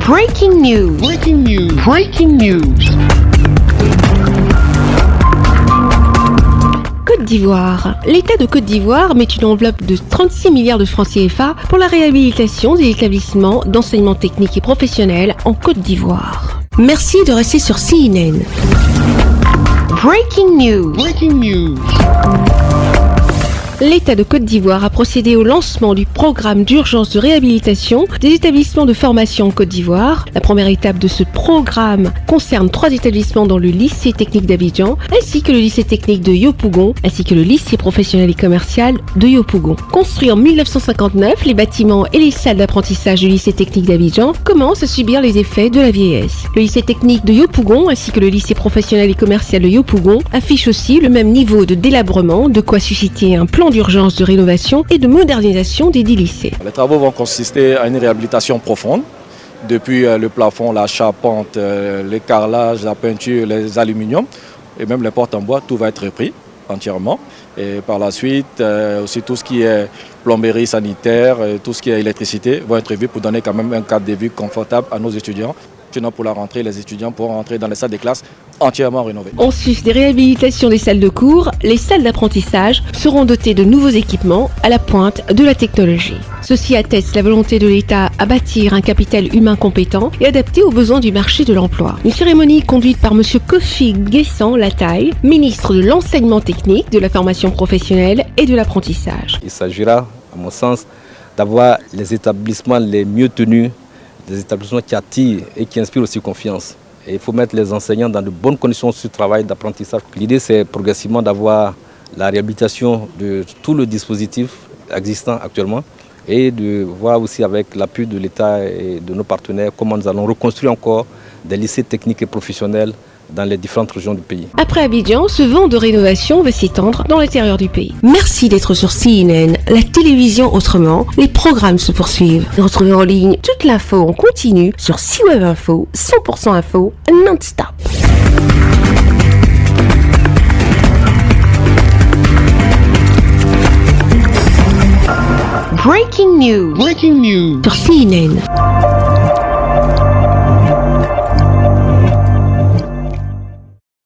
Breaking news. Breaking news. Breaking news. Côte d'Ivoire. L'État de Côte d'Ivoire met une enveloppe de 36 milliards de francs CFA pour la réhabilitation des établissements d'enseignement technique et professionnel en Côte d'Ivoire. Merci de rester sur CNN. Breaking news. Breaking news. L'État de Côte d'Ivoire a procédé au lancement du programme d'urgence de réhabilitation des établissements de formation en Côte d'Ivoire. La première étape de ce programme concerne 3 établissements dans le lycée technique d'Abidjan, ainsi que le lycée technique de Yopougon, ainsi que le lycée professionnel et commercial de Yopougon. Construits en 1959, les bâtiments et les salles d'apprentissage du lycée technique d'Abidjan commencent à subir les effets de la vieillesse. Le lycée technique de Yopougon, ainsi que le lycée professionnel et commercial de Yopougon, affichent aussi le même niveau de délabrement, de quoi susciter un plan d'urgence de rénovation et de modernisation des 10 lycées. Les travaux vont consister à une réhabilitation profonde, depuis le plafond, la charpente, les carrelages, la peinture, les aluminiums et même les portes en bois, tout va être repris entièrement. Et par la suite, aussi tout ce qui est plomberie sanitaire, tout ce qui est électricité vont être revus pour donner quand même un cadre de vie confortable à nos étudiants. Sinon, pour la rentrée, les étudiants pourront rentrer dans les salles de classe entièrement rénovées. En sus des réhabilitations des salles de cours, les salles d'apprentissage seront dotées de nouveaux équipements à la pointe de la technologie. Ceci atteste la volonté de l'État à bâtir un capital humain compétent et adapté aux besoins du marché de l'emploi. Une cérémonie conduite par M. Kofi Guessant Lataille, ministre de l'enseignement technique, de la formation professionnelle et de l'apprentissage. Il s'agira, à mon sens, d'avoir les établissements les mieux tenus, des établissements qui attirent et qui inspirent aussi confiance. Et il faut mettre les enseignants dans de bonnes conditions de travail, d'apprentissage. L'idée, c'est progressivement d'avoir la réhabilitation de tout le dispositif existant actuellement et de voir aussi avec l'appui de l'État et de nos partenaires comment nous allons reconstruire encore des lycées techniques et professionnels dans les différentes régions du pays. Après Abidjan, ce vent de rénovation va s'étendre dans l'intérieur du pays. Merci d'être sur CNN, la télévision autrement. Les programmes se poursuivent. Retrouvez en ligne toute l'info en continu sur CWeb Info, 100% info, non-stop. Breaking news. Breaking news. Sur CNN.